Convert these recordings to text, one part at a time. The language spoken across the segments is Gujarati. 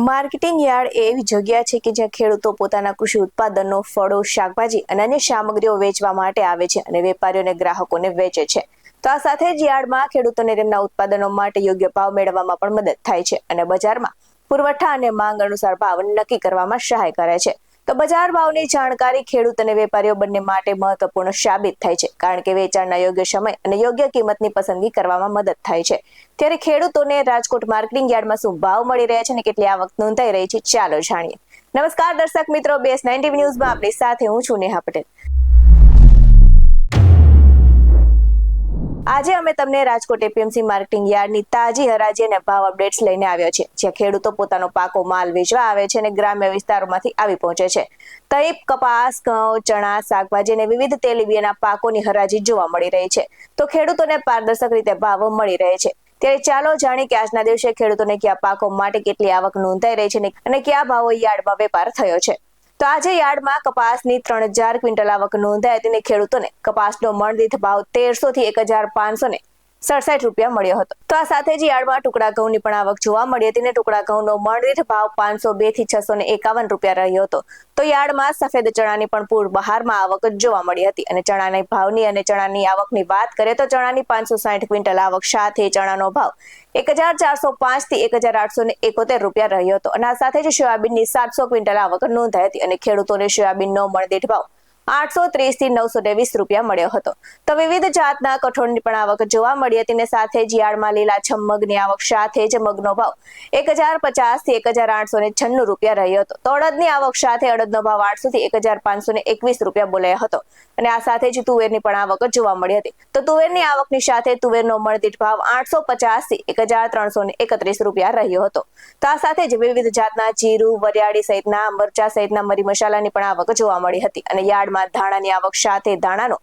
માર્કેટિંગ યાર્ડ એ એવી જગ્યા છે કે જ્યાં ખેડૂતો પોતાના કૃષિ ઉત્પાદનો, ફળો, શાકભાજી અને અન્ય સામગ્રીઓ વેચવા માટે આવે છે અને વેપારીઓને ગ્રાહકોને વેચે છે. તો આ સાથે જ યાર્ડમાં ખેડૂતોને તેમના ઉત્પાદનો માટે યોગ્ય ભાવ મેળવવામાં પણ મદદ થાય છે અને બજારમાં પુરવઠા અને માંગ અનુસાર ભાવ નક્કી કરવામાં સહાય કરે છે. તો બજાર ભાવની જાણકારી ખેડૂત અને વેપારીઓ બંને માટે મહત્વપૂર્ણ સાબિત થાય છે, કારણ કે વેચાણના યોગ્ય સમય અને યોગ્ય કિંમતની પસંદગી કરવામાં મદદ થાય છે. ત્યારે ખેડૂતોને રાજકોટ માર્કેટિંગ યાર્ડમાં શું ભાવ મળી રહ્યા છે અને કેટલી આવક નોંધાઈ રહી છે, ચાલો જાણીએ. નમસ્કાર દર્શક મિત્રો, BS9 TV ન્યૂઝમાં આપણી સાથે હું છું નેહા પટેલ. આજે અમે તમને રાજકોટ APMC માર્કેટિંગ યાર્ડની તાજી હરાજી અને ભાવ અપડેટ્સ લઈને આવ્યા છે, જ્યાં ખેડૂતો પોતાનો પાકો માલ વેચવા આવે છે અને ગ્રામ્ય વિસ્તારોમાંથી આવી પહોંચે છે. તૈપ, કપાસ, ઘઉં, ચણા, શાકભાજી અને વિવિધ તેલીબિયાના પાકોની હરાજી જોવા મળી રહી છે. તો ખેડૂતોને પારદર્શક રીતે ભાવ મળી રહે છે. ત્યારે ચાલો જાણીએ કે આજના દિવસે ખેડૂતોને કયા પાકો માટે કેટલી આવક નોંધાઈ રહી છે અને કયા ભાવો યાર્ડમાં વેપાર થયો છે. તો આજે યાર્ડમાં કપાસની 3000 ક્વિન્ટલ આવક નોંધાઈ હતી અને ખેડૂતોને કપાસનો મણ દીઠ ભાવ 1300 થી 1567 રૂપિયા મળ્યો હતો. તો આ સાથે જ યાર્ડમાં ટુકડા ઘઉંની પણ આવક જોવા મળી હતી અને ટુકડા ઘઉંનો મણ દીઠ ભાવ 502 થી 651 રૂપિયા રહ્યો હતો. તો યાર્ડમાં સફેદ ચણાની પણ પૂર બહારમાં આવક જોવા મળી હતી અને ચણાના ભાવની અને ચણાની આવકની વાત કરીએ તો ચણાની 560 ક્વિન્ટલ આવક સાથે ચણાનો ભાવ 1405 થી 1871 રૂપિયા રહ્યો હતો અને આ સાથે જ સોયાબીનની 700 ક્વિન્ટલ આવક નોંધાઈ હતી અને ખેડૂતોને સોયાબીનનો મણ દીઠ ભાવ 830 થી 920 રૂપિયા મળ્યો હતો. તો વિવિધ જાતના કઠોળની પણ આવક જોવા મળી હતી અને સાથે જ યાર્ડમાં લીલાછમ મગની આવક સાથે જ મગનો ભાવ 1050 થી 1896 રૂપિયા રહ્યો હતો. તો અડદની આવક સાથે અડદનો ભાવ 800 થી 1521 રૂપિયા બોલાયો હતો અને આ સાથે જ તુવેરની પણ આવક જોવા મળી હતી. તો તુવેરની આવકની સાથે તુવેરનો મણ દીઠ ભાવ 850 થી 1331 રૂપિયા રહ્યો હતો. તો આ સાથે જ વિવિધ જાતના જીરું, વરિયાળી સહિતના મરચા સહિતના મરી મસાલાની પણ આવક જોવા મળી હતી અને યાર્ડમાં ધાણાની આવક સાથે ધાણાનો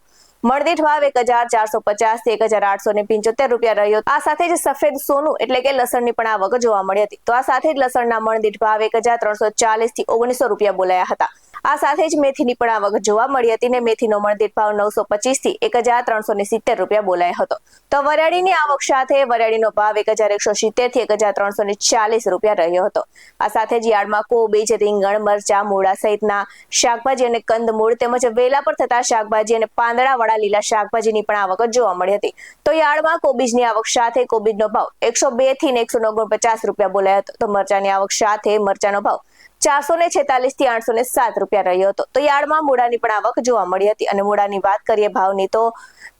મણ દીઠ ભાવ 1450 થી 1875 રૂપિયા રહ્યો. આ સાથે જ સફેદ સોનું એટલે કે લસણની પણ આવક જોવા મળી હતી. તો આ સાથે જ લસણના મણ દીઠ ભાવ 1340 થી 1900 રૂપિયા બોલાયા હતા. આ સાથે જ મેથીની પણ આવક જોવા મળી હતી અને મેથીનો મણ દીઠ ભાવ 925 થી 1370 રૂપિયા બોલાયો હતો. તો વરિયાળીની આવક સાથે વરિયાળીનો ભાવ 1170 થી 1340 રૂપિયા રહ્યો હતો. આ સાથે જ યાર્ડમાં કોબીજ, રીંગણ, મરચા, મૂળા સહિતના શાકભાજી અને કંદમૂળ તેમજ વેલા પર થતા શાકભાજી અને પાંદડાવાળા લીલા શાકભાજીની પણ આવક જોવા મળી હતી. તો યાર્ડમાં કોબીજની આવક સાથે કોબીજનો ભાવ 102 થી 149 રૂપિયા બોલાયો હતો. તો મરચાની આવક સાથે મરચાનો ભાવ 446 થી 807 રૂપિયા રહ્યો હતો. તો યાર્ડમાં મૂળાની પણ આવક જોવા મળી હતી અને મૂળાની વાત કરીએ ભાવની તો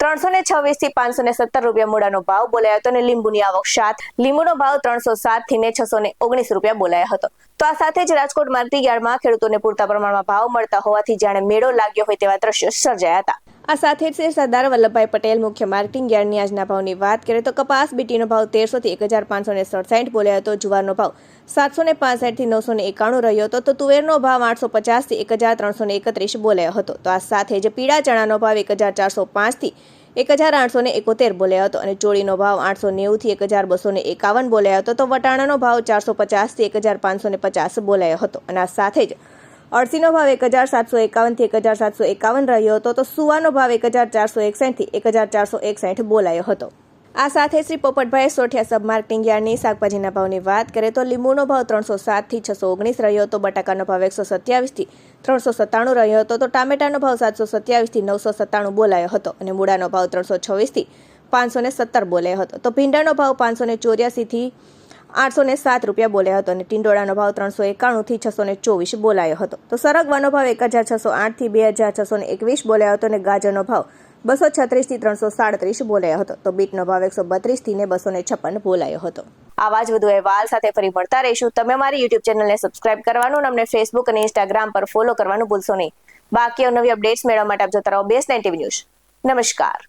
326 થી 517 રૂપિયા મૂળાનો ભાવ બોલાયો હતો અને લીંબુની આવક સાથે લીંબુનો ભાવ 307 થી 619 રૂપિયા બોલાયો હતો. તો આ સાથે જ રાજકોટ માર્કેટિંગ યાર્ડમાં ખેડૂતોને પૂરતા પ્રમાણમાં ભાવ મળતા હોવાથી જાણે મેળો લાગ્યો હોય તેવા દ્રશ્યો સર્જાયા હતા. આ સાથે જ સરદાર વલ્લભભાઈ પટેલ મુખ્ય માર્કેટિંગ યાર્ડની આજના ભાવની વાત કરીએ તો કપાસ બીટીનો ભાવ 1300 થી 1567 બોલાયો હતો. જુવારનો ભાવ 765 થી 991 રહ્યો હતો. તો તુવેરનો ભાવ 850 થી 1331 બોલાયો હતો. તો આ સાથે જ પીળા ચણાનો ભાવ 1405 થી 1871 બોલાયો હતો અને ચોળીનો ભાવ 890 થી 1251 બોલાયો હતો. તો વટાણાનો ભાવ 450 થી 1550 બોલાયો હતો અને આ સાથે જ અળસીનો ભાવ 1751 થી 1751 રહ્યો હતો. તો સુવાનો ભાવ 1461 થી 1461 બોલાયો હતો. આ સાથે શ્રી પોપટભાઈ સોઠિયા સબ માર્કેટિંગ યાર્ડની શાકભાજીના ભાવની વાત કરીએ તો લીંબુનો ભાવ 307 થી 619 રહ્યો હતો. બટાકાનો ભાવ 127 થી 397 રહ્યો હતો. તો ટામેટાનો ભાવ 727 થી 997 બોલાયો હતો અને મૂળાનો ભાવ 326 થી 517 બોલાયો હતો. તો ભીંડાનો ભાવ 584 થી 807 રૂપિયા બોલાયો હતો અને ટીંડોળાનો ભાવ 391 થી 624 બોલાયો હતો. તો સરગવાનો ભાવ 1608 થી 2621 બોલાયો હતો અને ગાજરનો ભાવ 236 થી 337 બોલાયો હતો. તો બીટનો ભાવ 132 થી 256 બોલાયો હતો. આવા જ વધુ અહેવાલ સાથે ફરી મળતા રહીશું. તમે અમારી YouTube ચેનલને સબસ્ક્રાઇબ કરવાનું અને અમને Facebook અને Instagram પર ફોલો કરવાનું ભૂલશો નહીં. બાકી નવી અપડેટ્સ મેળવવા માટે આપ જોતા રહો BS9 TV ન્યૂઝ. નમસ્કાર.